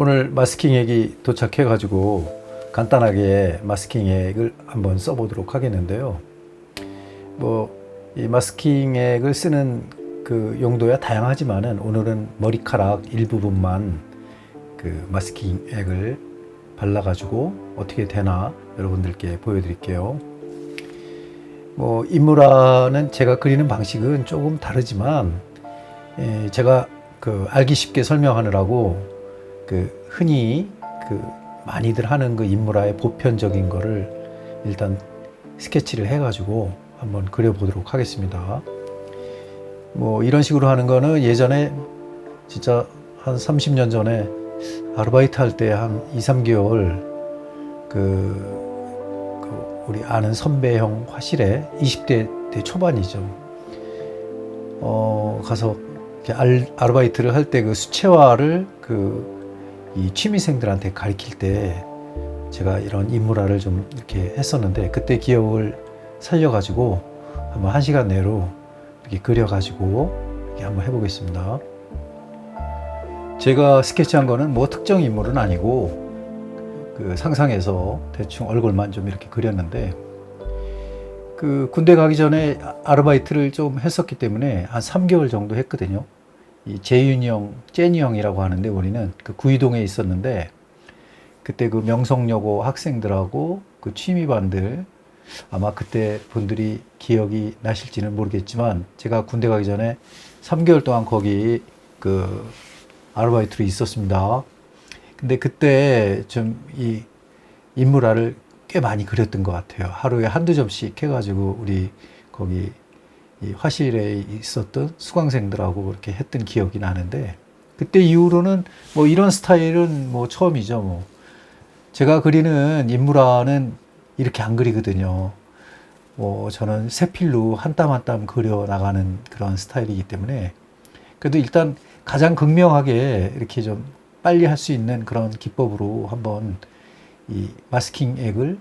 오늘 마스킹액이 도착해 가지고 간단하게 마스킹액을 한번 써보도록 하겠는데요. 이 마스킹액을 쓰는 그 용도야 다양하지만은 오늘은 머리카락 일부분만 그 마스킹액을 발라 가지고 어떻게 되나 여러분들께 보여드릴게요. 인물화는 제가 그리는 방식은 조금 다르지만 제가 알기 쉽게 설명하느라고 흔히 많이들 하는 인물화의 보편적인 거를 일단 스케치를 해가지고 한번 그려보도록 하겠습니다. 이런 식으로 하는 거는 예전에 진짜 한 30년 전에 아르바이트 할 때 한 2, 3개월 우리 아는 선배 형 화실에 20대 대 초반이죠. 가서 아르바이트를 할 때 수채화를 이 취미생들한테 가르칠 때 제가 이런 인물화를 좀 이렇게 했었는데, 그때 기억을 살려가지고 한번 1시간 내로 이렇게 그려가지고 이렇게 한번 해보겠습니다. 제가 스케치한 거는 특정 인물은 아니고 상상해서 대충 얼굴만 좀 이렇게 그렸는데, 군대 가기 전에 아르바이트를 좀 했었기 때문에 한 3개월 정도 했거든요. 이 재윤이 형, 제니 형이라고 하는데, 우리는 구이동에 있었는데, 그때 명성여고 학생들하고 취미반들, 아마 그때 분들이 기억이 나실지는 모르겠지만, 제가 군대 가기 전에 3개월 동안 거기 아르바이트로 있었습니다. 근데 그때 좀 이 인물화를 꽤 많이 그렸던 것 같아요. 하루에 한두 점씩 해가지고 우리 거기 이 화실에 있었던 수강생들하고 그렇게 했던 기억이 나는데, 그때 이후로는 이런 스타일은 처음이죠. 제가 그리는 인물화는 이렇게 안 그리거든요. 저는 세필로 한 땀 한 땀 그려 나가는 그런 스타일이기 때문에, 그래도 일단 가장 극명하게 이렇게 좀 빨리 할 수 있는 그런 기법으로 한번 이 마스킹액을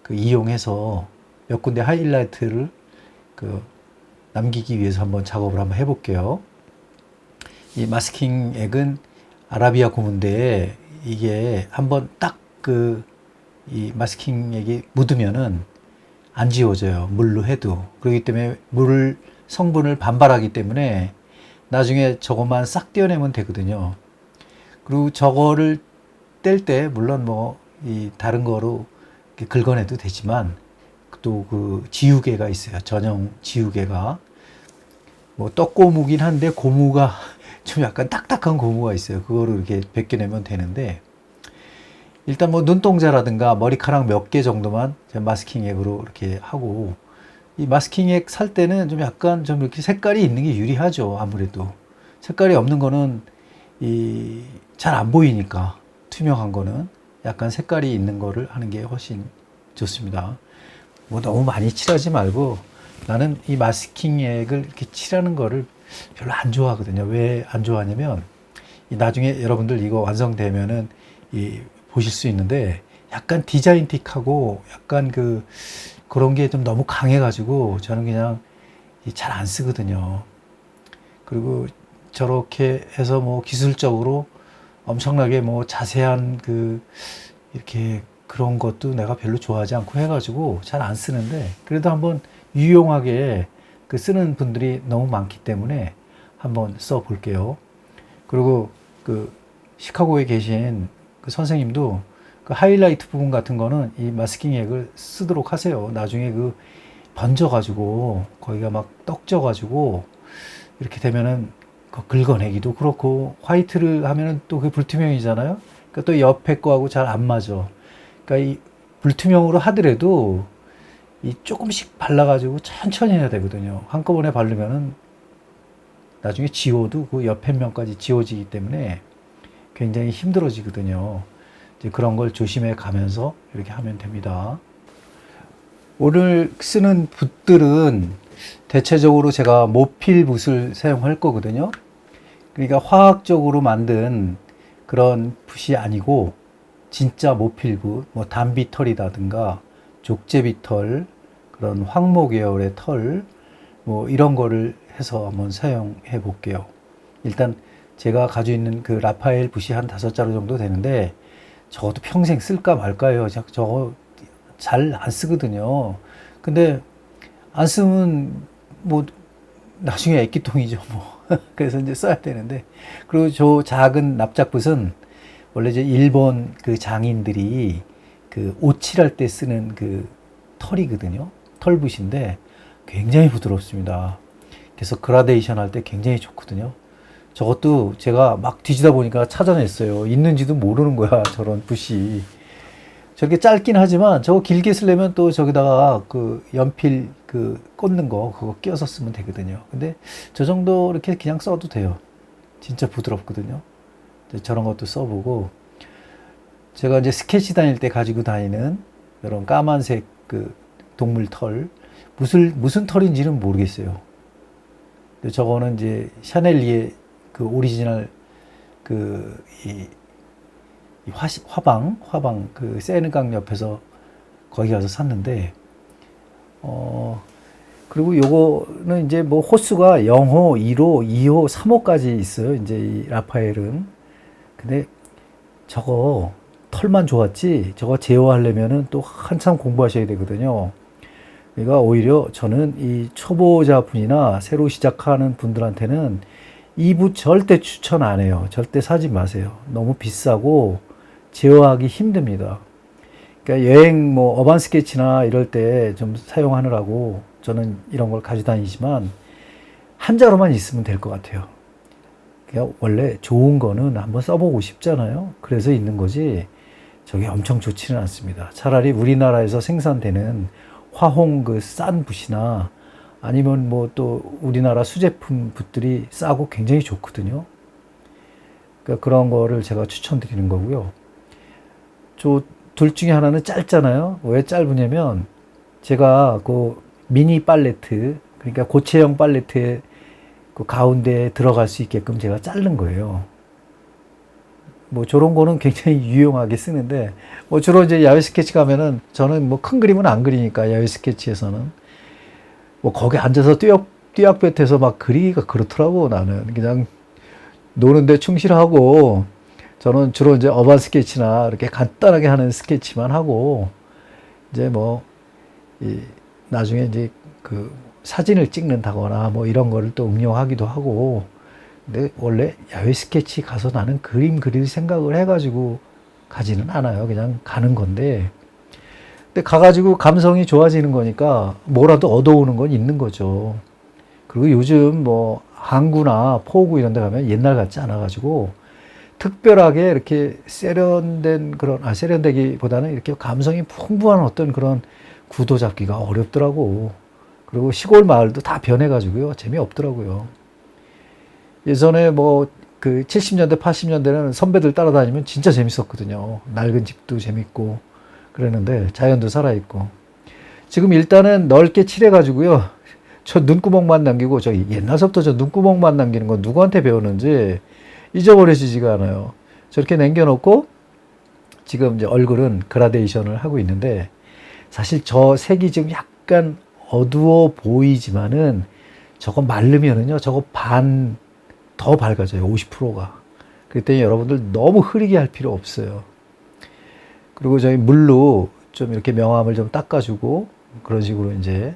이용해서 몇 군데 하이라이트를 남기기 위해서 한번 작업을 한번 해볼게요. 이 마스킹액은 아라비아 고무인데, 이게 한번 딱 이 마스킹액이 묻으면은 안 지워져요. 물로 해도. 그렇기 때문에 물 성분을 반발하기 때문에 나중에 저것만 싹 떼어내면 되거든요. 그리고 저거를 뗄 때 물론 이 다른 거로 긁어내도 되지만, 또 지우개가 있어요. 전용 지우개가. 떡고무긴 한데 고무가 좀 약간 딱딱한 고무가 있어요. 그거를 이렇게 벗겨내면 되는데, 일단 눈동자라든가 머리카락 몇 개 정도만 마스킹액으로 이렇게 하고, 이 마스킹액 살 때는 좀 약간 좀 이렇게 색깔이 있는 게 유리하죠. 아무래도 색깔이 없는 거는 잘 안 보이니까, 투명한 거는 약간 색깔이 있는 거를 하는 게 훨씬 좋습니다. 너무 많이 칠하지 말고, 나는 이 마스킹액을 이렇게 칠하는 거를 별로 안 좋아하거든요. 왜 안 좋아하냐면, 나중에 여러분들 이거 완성되면은 보실 수 있는데, 약간 디자인틱하고 약간 그런 게 좀 너무 강해가지고 저는 그냥 잘 안 쓰거든요. 그리고 저렇게 해서 기술적으로 엄청나게 자세한 이렇게 그런 것도 내가 별로 좋아하지 않고 해가지고 잘 안 쓰는데, 그래도 한번 유용하게 쓰는 분들이 너무 많기 때문에 한번 써 볼게요. 그리고 시카고에 계신 선생님도 하이라이트 부분 같은 거는 이 마스킹액을 쓰도록 하세요. 나중에 번져가지고 거기가 막 떡져가지고 이렇게 되면은 긁어내기도 그렇고, 화이트를 하면은 또 불투명이잖아요. 그러니까 또 옆에 거하고 잘 안 맞아. 그러니까 이 불투명으로 하더라도 조금씩 발라가지고 천천히 해야 되거든요. 한꺼번에 바르면은 나중에 지워도 옆에 면까지 지워지기 때문에 굉장히 힘들어지거든요. 이제 그런 걸 조심해 가면서 이렇게 하면 됩니다. 오늘 쓰는 붓들은 대체적으로 제가 모필 붓을 사용할 거거든요. 그러니까 화학적으로 만든 그런 붓이 아니고 진짜 모필 붓, 단비털이라든가 족제비털, 그런 황모 계열의 털, 이런 거를 해서 한번 사용해 볼게요. 일단 제가 가지고 있는 그 라파엘 붓이 한 5자루 정도 되는데 저것도 평생 쓸까 말까요. 저거 잘 안 쓰거든요. 근데 안 쓰면 뭐 나중에 액기통이죠 뭐. 그래서 이제 써야 되는데, 그리고 저 작은 납작붓은 원래 이제 일본 그 장인들이 그 옷 칠할 때 쓰는 그 털이거든요. 털붓인데 굉장히 부드럽습니다. 그래서 그라데이션 할 때 굉장히 좋거든요. 저것도 제가 막 뒤지다 보니까 찾아냈어요. 있는지도 모르는 거야, 저런 붓이. 저렇게 짧긴 하지만 저거 길게 쓰려면 또 저기다가 그 연필 그 꽂는 거 그거 끼워서 쓰면 되거든요. 근데 저 정도 이렇게 그냥 써도 돼요. 진짜 부드럽거든요. 저런 것도 써보고, 제가 이제 스케치 다닐 때 가지고 다니는 이런 까만색 그 동물 털, 무슨 털인지는 모르겠어요. 근데 저거는 이제 샤넬리에 그 오리지널 그 화방 그 세느강 옆에서 거기 가서 샀는데, 그리고 요거는 이제 뭐 호수가 0호, 1호, 2호, 3호까지 있어요. 이제 이 라파엘은. 근데 저거 털만 좋았지 저거 제어하려면은 또 한참 공부하셔야 되거든요. 그러니까 오히려 저는 이 초보자 분이나 새로 시작하는 분들한테는 이 붓 절대 추천 안 해요. 절대 사지 마세요. 너무 비싸고 제어하기 힘듭니다. 그러니까 여행 뭐 어반 스케치나 이럴 때 좀 사용하느라고 저는 이런 걸 가지고 다니지만 한 자루만 있으면 될 것 같아요. 그러니까 원래 좋은 거는 한번 써보고 싶잖아요. 그래서 있는 거지 저게 엄청 좋지는 않습니다. 차라리 우리나라에서 생산되는 화홍 그 싼 붓이나 아니면 뭐 또 우리나라 수제품 붓들이 싸고 굉장히 좋거든요. 그러니까 그런 거를 제가 추천드리는 거고요. 저 둘 중에 하나는 짧잖아요. 왜 짧으냐면 제가 그 미니 팔레트, 그러니까 고체형 팔레트에 그 가운데에 들어갈 수 있게끔 제가 자른 거예요. 뭐 저런 거는 굉장히 유용하게 쓰는데, 뭐 주로 이제 야외 스케치 가면은 저는 뭐 큰 그림은 안 그리니까 야외 스케치에서는 뭐 거기 앉아서 띄약볕에서 막 그리기가 그렇더라고. 나는 그냥 노는데 충실하고, 저는 주로 이제 어반 스케치나 이렇게 간단하게 하는 스케치만 하고, 이제 뭐 나중에 이제 그 사진을 찍는다거나 뭐 이런 거를 또 응용하기도 하고. 근데 원래 야외 스케치 가서 나는 그림 그릴 생각을 해가지고 가지는 않아요. 그냥 가는 건데, 근데 가가지고 감성이 좋아지는 거니까 뭐라도 얻어오는 건 있는 거죠. 그리고 요즘 뭐 항구나 포구 이런 데 가면 옛날 같지 않아가지고 특별하게 이렇게 세련된 그런, 세련되기보다는 이렇게 감성이 풍부한 어떤 그런 구도 잡기가 어렵더라고. 그리고 시골 마을도 다 변해가지고요. 재미없더라고요. 예전에 뭐 그 70년대, 80년대는 선배들 따라다니면 진짜 재밌었거든요. 낡은 집도 재밌고 그랬는데 자연도 살아있고. 지금 일단은 넓게 칠해가지고요. 저 눈구멍만 남기고, 저 옛날서부터 저 눈구멍만 남기는 건 누구한테 배웠는지 잊어버려지지가 않아요. 저렇게 남겨놓고 지금 이제 얼굴은 그라데이션을 하고 있는데, 사실 저 색이 지금 약간 어두워 보이지만은 저거 마르면은요, 저거 반 더 밝아져요. 50%가. 그랬더니 여러분들 너무 흐리게 할 필요 없어요. 그리고 저희 물로 좀 이렇게 명암을 좀 닦아주고 그런 식으로 이제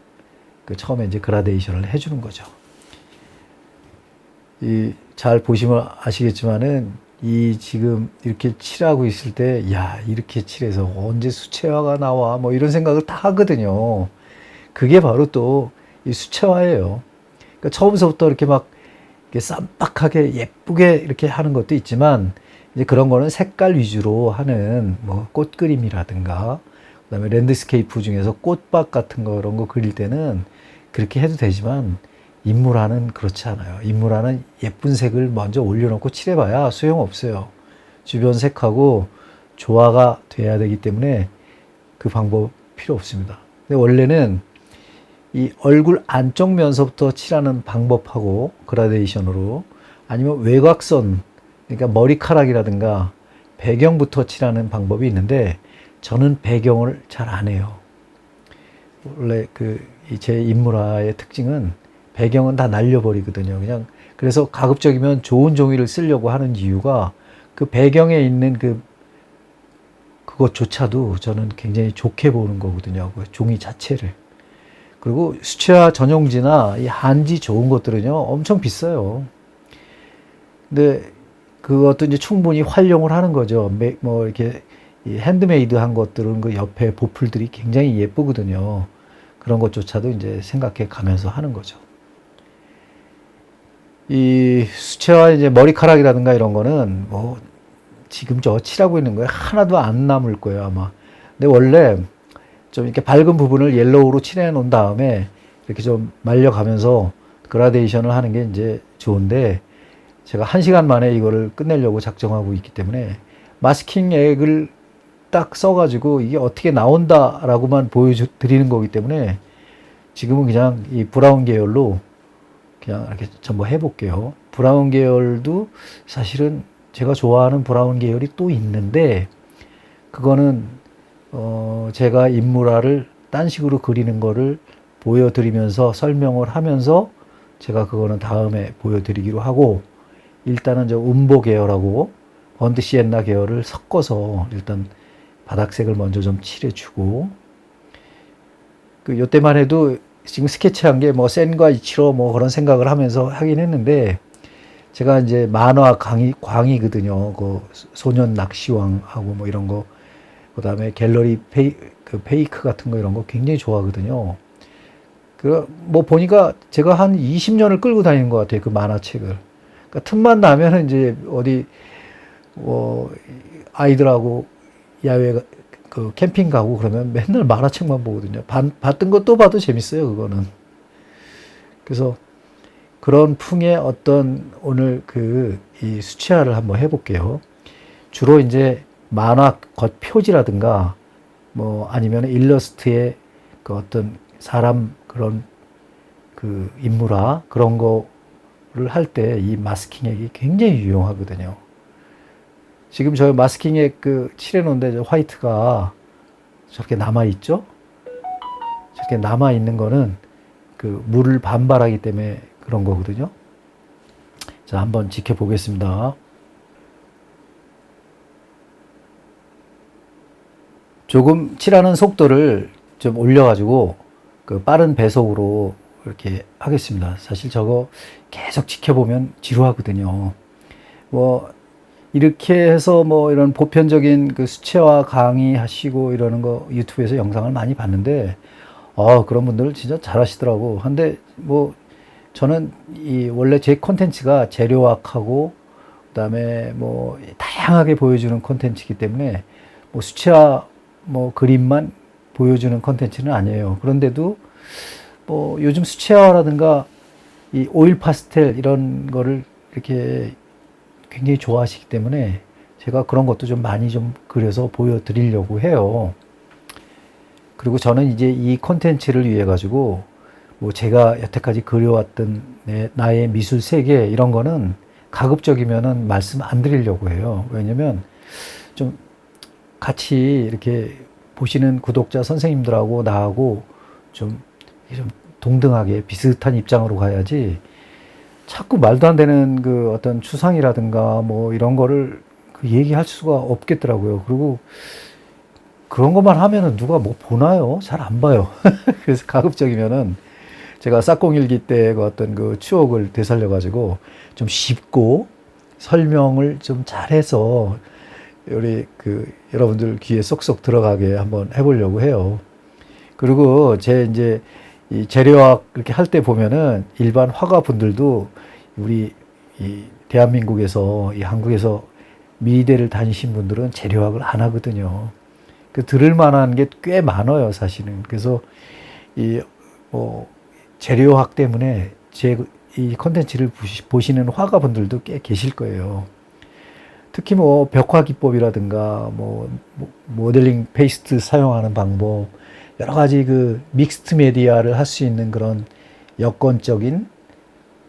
그 처음에 이제 그라데이션을 해주는 거죠. 잘 보시면 아시겠지만은 이 지금 이렇게 칠하고 있을 때, 야, 이렇게 칠해서 언제 수채화가 나와 뭐 이런 생각을 다 하거든요. 그게 바로 또 이 수채화예요. 그러니까 처음서부터 이렇게 막 이렇게 쌈박하게 예쁘게 이렇게 하는 것도 있지만, 이제 그런 거는 색깔 위주로 하는 뭐 꽃 그림이라든가, 그다음에 랜드스케이프 중에서 꽃밭 같은 거 이런 거 그릴 때는 그렇게 해도 되지만, 인물화는 그렇지 않아요. 인물화는 예쁜 색을 먼저 올려놓고 칠해봐야 소용없어요. 주변 색하고 조화가 돼야 되기 때문에 그 방법 필요 없습니다. 근데 원래는 이 얼굴 안쪽 면서부터 칠하는 방법하고 그라데이션으로, 아니면 외곽선, 그러니까 머리카락이라든가 배경부터 칠하는 방법이 있는데, 저는 배경을 잘 안 해요. 원래 제 인물화의 특징은 배경은 다 날려버리거든요. 그냥 그래서 가급적이면 좋은 종이를 쓰려고 하는 이유가 그 배경에 있는 그것조차도 저는 굉장히 좋게 보는 거거든요. 그 종이 자체를. 그리고 수채화 전용지나 이 한지 좋은 것들은요, 엄청 비싸요. 근데 그것도 이제 충분히 활용을 하는 거죠. 뭐 이렇게 이 핸드메이드 한 것들은 그 옆에 보풀들이 굉장히 예쁘거든요. 그런 것조차도 이제 생각해 가면서 하는 거죠. 이 수채화 이제 머리카락이라든가 이런 거는 뭐 지금 저 칠하고 있는 거에 하나도 안 남을 거예요, 아마. 근데 원래 좀 이렇게 밝은 부분을 옐로우로 칠해 놓은 다음에 이렇게 좀 말려가면서 그라데이션을 하는 게 이제 좋은데, 제가 1시간 만에 이거를 끝내려고 작정하고 있기 때문에 마스킹 액을 딱 써가지고 이게 어떻게 나온다라고만 보여드리는 거기 때문에 지금은 그냥 이 브라운 계열로 그냥 이렇게 전부 해볼게요. 브라운 계열도 사실은 제가 좋아하는 브라운 계열이 또 있는데, 그거는 제가 인물화를 딴 식으로 그리는 거를 보여드리면서 설명을 하면서 제가 그거는 다음에 보여드리기로 하고, 일단은 저 음보 계열하고 번드 시엔나 계열을 섞어서 일단 바닥색을 먼저 좀 칠해주고, 그 요때만 해도 지금 스케치한 게 뭐 센과 이치로 뭐 그런 생각을 하면서 하긴 했는데, 제가 이제 만화 광이거든요. 그 소년 낚시왕하고 뭐 이런 거, 그 다음에 갤러리 페이크 같은 거 이런 거 굉장히 좋아하거든요. 그 뭐 보니까 제가 한 20년을 끌고 다니는 것 같아요. 그 만화책을. 그러니까 틈만 나면 이제 어디 아이들하고 야외 그 캠핑 가고 그러면 맨날 만화책만 보거든요. 봤던 거 또 봐도 재밌어요, 그거는. 그래서 그런 풍의 어떤 오늘 이 수채화를 한번 해볼게요. 주로 이제 만화 겉표지라든가 뭐 아니면 일러스트의 그 어떤 사람 그런 그 인물화 그런 거를 할 때 이 마스킹액이 굉장히 유용하거든요. 지금 저 마스킹액 그 칠해놓은데 저 화이트가 저렇게 남아있죠? 저렇게 남아있는 거는 그 물을 반발하기 때문에 그런 거거든요. 자, 한번 지켜보겠습니다. 조금 칠하는 속도를 좀 올려가지고 그 빠른 배속으로 이렇게 하겠습니다. 사실 저거 계속 지켜보면 지루하거든요. 뭐 이렇게 해서 뭐 이런 보편적인 그 수채화 강의하시고 이러는 거 유튜브에서 영상을 많이 봤는데, 그런 분들 진짜 잘하시더라고. 근데 뭐 저는 이 원래 제 콘텐츠가 재료학하고 그다음에 뭐 다양하게 보여주는 콘텐츠이기 때문에 뭐 수채화 뭐 그림만 보여주는 콘텐츠는 아니에요. 그런데도 뭐 요즘 수채화라든가 이 오일 파스텔 이런 거를 이렇게 굉장히 좋아하시기 때문에 제가 그런 것도 좀 많이 좀 그려서 보여드리려고 해요. 그리고 저는 이제 이 콘텐츠를 위해 가지고 뭐 제가 여태까지 그려왔던 나의 미술 세계 이런 거는 가급적이면은 말씀 안 드리려고 해요. 왜냐면 좀 같이 이렇게 보시는 구독자 선생님들하고 나하고 좀 동등하게 비슷한 입장으로 가야지, 자꾸 말도 안 되는 그 어떤 추상이라든가 뭐 이런 거를 얘기할 수가 없겠더라고요. 그리고 그런 것만 하면은 누가 뭐 보나요? 잘 안 봐요. 그래서 가급적이면은 제가 싹공일기 때 그 어떤 그 추억을 되살려가지고 좀 쉽고 설명을 좀 잘해서 우리 여러분들 귀에 쏙쏙 들어가게 한번 해보려고 해요. 그리고 이제 이 재료학 이렇게 할 때 보면은 일반 화가분들도 우리 이 대한민국에서 이 한국에서 미대를 다니신 분들은 재료학을 안 하거든요. 들을 만한 게 꽤 많아요, 사실은. 그래서 재료학 때문에 이 컨텐츠를 보시는 화가분들도 꽤 계실 거예요. 특히 뭐 벽화 기법이라든가 뭐 모델링 페이스트 사용하는 방법, 여러 가지 그 믹스트 메디아를 할 수 있는 그런 여건적인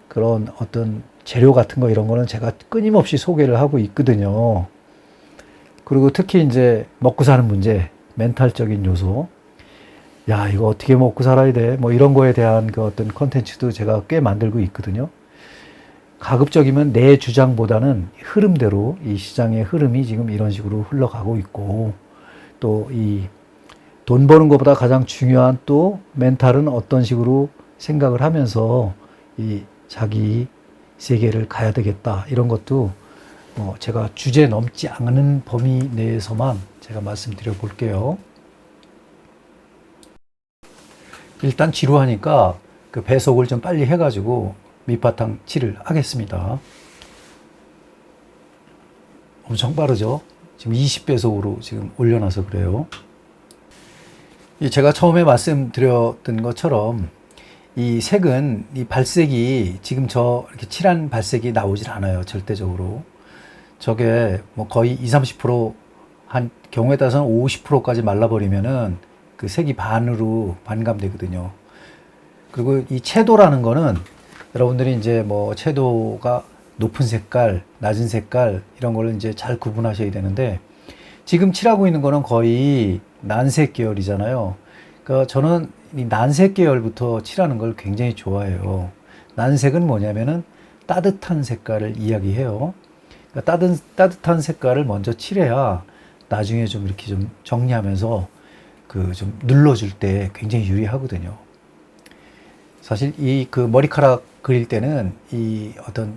그런 어떤 재료 같은 거 이런 거는 제가 끊임없이 소개를 하고 있거든요. 그리고 특히 이제 먹고 사는 문제, 멘탈적인 요소, 야, 이거 어떻게 먹고 살아야 돼? 뭐 이런 거에 대한 그 어떤 컨텐츠도 제가 꽤 만들고 있거든요. 가급적이면 내 주장보다는 흐름대로 이 시장의 흐름이 지금 이런 식으로 흘러가고 있고, 또 이 돈 버는 것보다 가장 중요한 또 멘탈은 어떤 식으로 생각을 하면서 이 자기 세계를 가야 되겠다, 이런 것도 제가 주제 넘지 않은 범위 내에서만 제가 말씀드려 볼게요. 일단 지루하니까 그 배속을 좀 빨리 해가지고 밑바탕 칠을 하겠습니다. 엄청 빠르죠? 지금 20배속으로 지금 올려놔서 그래요. 제가 처음에 말씀드렸던 것처럼 이 색은, 이 발색이 지금 저 이렇게 칠한 발색이 나오질 않아요, 절대적으로. 저게 뭐 거의 20-30%, 한 경우에 따라서는 50%까지 말라버리면은 그 색이 반으로 반감되거든요. 그리고 이 채도라는 거는 여러분들이 이제 뭐 채도가 높은 색깔, 낮은 색깔, 이런 걸 이제 잘 구분하셔야 되는데, 지금 칠하고 있는 거는 거의 난색 계열이잖아요. 그러니까 저는 이 난색 계열부터 칠하는 걸 굉장히 좋아해요. 난색은 뭐냐면은 따뜻한 색깔을 이야기해요. 그러니까 따뜻한 색깔을 먼저 칠해야 나중에 좀 이렇게 좀 정리하면서 그 좀 눌러줄 때 굉장히 유리하거든요. 사실 이 그 머리카락 그릴 때는 이 어떤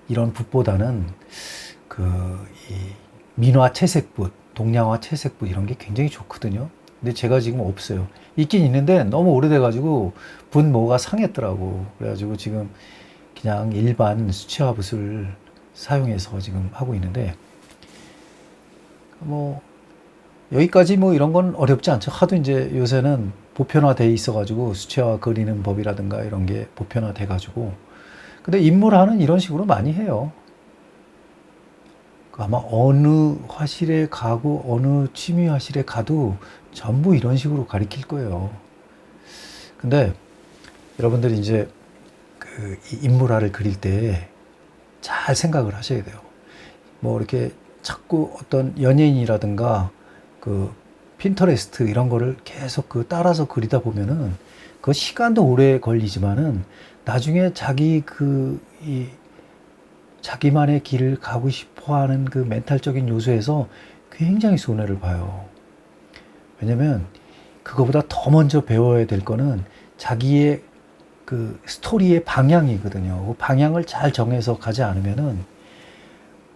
이런 붓보다는 그 이 민화 채색붓, 동양화 채색붓, 이런 게 굉장히 좋거든요. 근데 제가 지금 없어요. 있긴 있는데 너무 오래돼가지고 붓모가 상했더라고. 그래가지고 지금 그냥 일반 수채화 붓을 사용해서 지금 하고 있는데, 뭐 여기까지 뭐 이런 건 어렵지 않죠. 하도 이제 요새는 보편화돼 있어가지고 수채화 그리는 법이라든가 이런 게 보편화돼 가지고. 근데 인물화는 이런 식으로 많이 해요. 아마 어느 화실에 가고 어느 취미 화실에 가도 전부 이런 식으로 가리킬 거예요. 근데 여러분들이 이제 그 인물화를 그릴 때 잘 생각을 하셔야 돼요. 뭐 이렇게 자꾸 어떤 연예인이라든가 그 핀터레스트 이런 거를 계속 그 따라서 그리다 보면은 그 시간도 오래 걸리지만은 나중에 자기만의 길을 가고 싶어 하는 그 멘탈적인 요소에서 굉장히 손해를 봐요. 왜냐면 그거보다 더 먼저 배워야 될 거는 자기의 그 스토리의 방향이거든요. 그 방향을 잘 정해서 가지 않으면은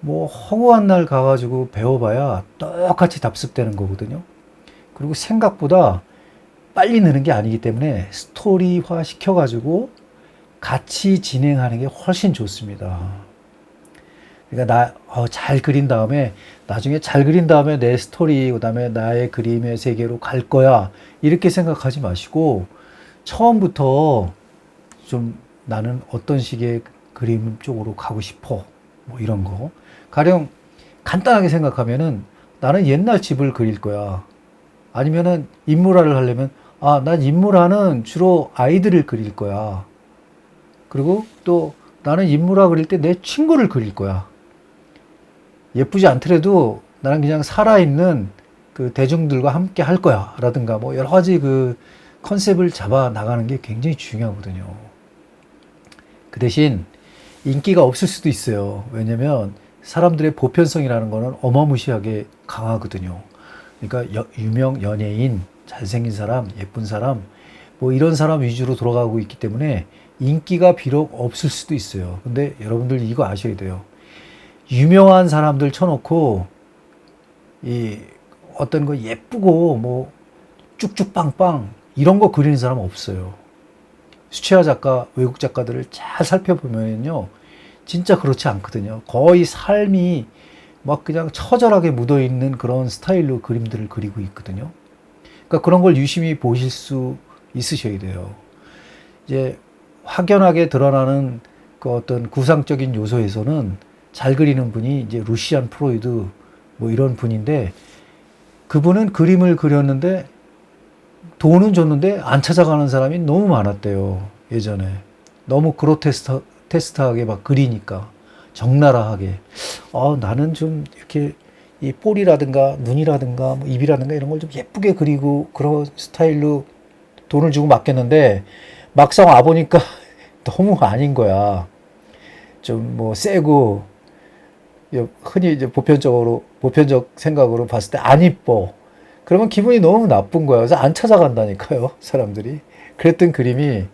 뭐 허구한 날 가가지고 배워봐야 똑같이 답습되는 거거든요. 그리고 생각보다 빨리 느는 게 아니기 때문에 스토리화 시켜가지고 같이 진행하는 게 훨씬 좋습니다. 그러니까 잘 그린 다음에, 나중에 잘 그린 다음에 내 스토리, 그 다음에 나의 그림의 세계로 갈 거야, 이렇게 생각하지 마시고 처음부터 좀 나는 어떤 식의 그림 쪽으로 가고 싶어, 뭐 이런 거 가령 간단하게 생각하면은 나는 옛날 집을 그릴 거야. 아니면은 인물화를 하려면 난 인물화는 주로 아이들을 그릴 거야. 그리고 또 나는 인물화 그릴 때 내 친구를 그릴 거야. 예쁘지 않더라도 나는 그냥 살아있는 그 대중들과 함께 할 거야, 라든가 뭐 여러 가지 그 컨셉을 잡아 나가는 게 굉장히 중요하거든요. 그 대신 인기가 없을 수도 있어요. 왜냐면 사람들의 보편성이라는 거는 어마무시하게 강하거든요. 그러니까 유명 연예인, 잘생긴 사람, 예쁜 사람, 뭐 이런 사람 위주로 돌아가고 있기 때문에 인기가 비록 없을 수도 있어요. 근데 여러분들 이거 아셔야 돼요. 유명한 사람들 쳐놓고 이 어떤 거 예쁘고 뭐 쭉쭉 빵빵 이런 거 그리는 사람 없어요. 수채화 작가, 외국 작가들을 잘 살펴보면요, 진짜 그렇지 않거든요. 거의 삶이 막 그냥 처절하게 묻어있는 그런 스타일로 그림들을 그리고 있거든요. 그러니까 그런 걸 유심히 보실 수 있으셔야 돼요. 이제 확연하게 드러나는 그 어떤 구상적인 요소에서는 잘 그리는 분이 이제 루시안 프로이드 뭐 이런 분인데, 그분은 그림을 그렸는데 돈은 줬는데 안 찾아가는 사람이 너무 많았대요, 예전에. 너무 그로테스트하게 막 그리니까, 적나라하게. 나는 좀 이렇게 이 볼이라든가 눈이라든가 뭐 입이라든가 이런 걸 좀 예쁘게 그리고 그런 스타일로 돈을 주고 맡겼는데 막상 와보니까 너무 아닌 거야. 좀 뭐 세고 흔히 이제 보편적 생각으로 봤을 때 안 이뻐. 그러면 기분이 너무 나쁜 거야. 그래서 안 찾아간다니까요, 사람들이. 그랬던 그림이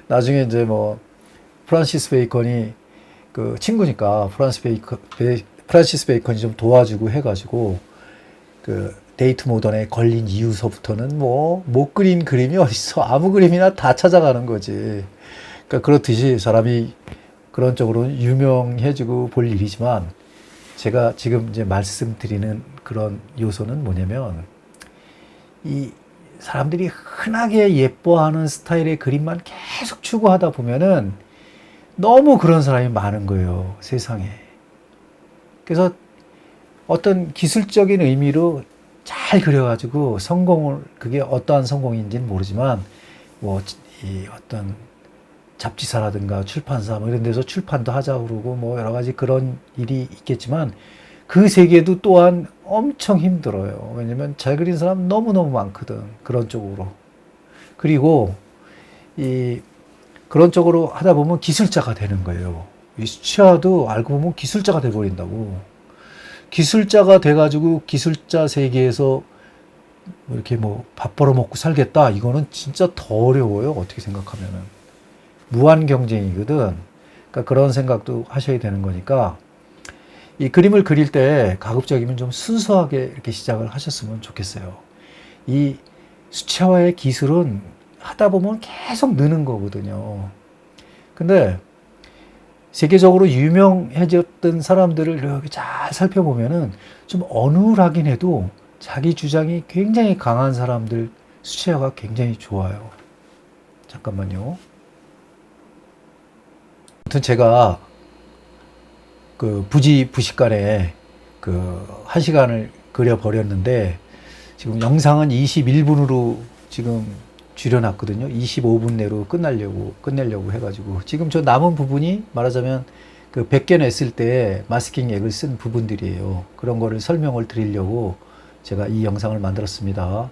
나중에 이제 뭐 프란시스 베이컨이 그 친구니까 프란시스 베이컨이 좀 도와주고 해가지고 그 데이트 모던에 걸린 이후서부터는 뭐 못 그린 그림이 어딨어. 아무 그림이나 다 찾아가는 거지. 그러니까 그렇듯이 사람이 그런 쪽으로 유명해지고 볼 일이지만 제가 지금 이제 말씀드리는 그런 요소는 뭐냐면 이 사람들이 흔하게 예뻐하는 스타일의 그림만 계속 추구하다 보면은 너무 그런 사람이 많은 거예요, 세상에. 그래서 어떤 기술적인 의미로 잘 그려가지고 그게 어떠한 성공인지는 모르지만, 뭐, 이 어떤 잡지사라든가 출판사 뭐 이런 데서 출판도 하자고 그러고 뭐 여러 가지 그런 일이 있겠지만 그 세계도 또한 엄청 힘들어요. 왜냐면 잘 그린 사람 너무너무 많거든. 그런 쪽으로. 그리고 그런 쪽으로 하다 보면 기술자가 되는 거예요. 이 수채화도 알고 보면 기술자가 돼버린다고. 기술자가 돼가지고 기술자 세계에서 이렇게 뭐 밥 벌어먹고 살겠다. 이거는 진짜 더 어려워요. 어떻게 생각하면은. 무한 경쟁이거든. 그러니까 그런 생각도 하셔야 되는 거니까 이 그림을 그릴 때 가급적이면 좀 순수하게 이렇게 시작을 하셨으면 좋겠어요. 이 수채화의 기술은 하다 보면 계속 느는 거거든요. 근데 세계적으로 유명해졌던 사람들을 이렇게 잘 살펴보면은 좀 어눌하긴 해도 자기 주장이 굉장히 강한 사람들 수채화가 굉장히 좋아요. 잠깐만요. 아무튼 제가 그 부지부식간에 그 1시간을 그려버렸는데 지금 영상은 21분으로 지금 줄여놨거든요. 25분 내로 끝내려고 해가지고 지금 저 남은 부분이 말하자면 그 100개 냈을 때 마스킹 액을 쓴 부분들이에요. 그런 거를 설명을 드리려고 제가 이 영상을 만들었습니다.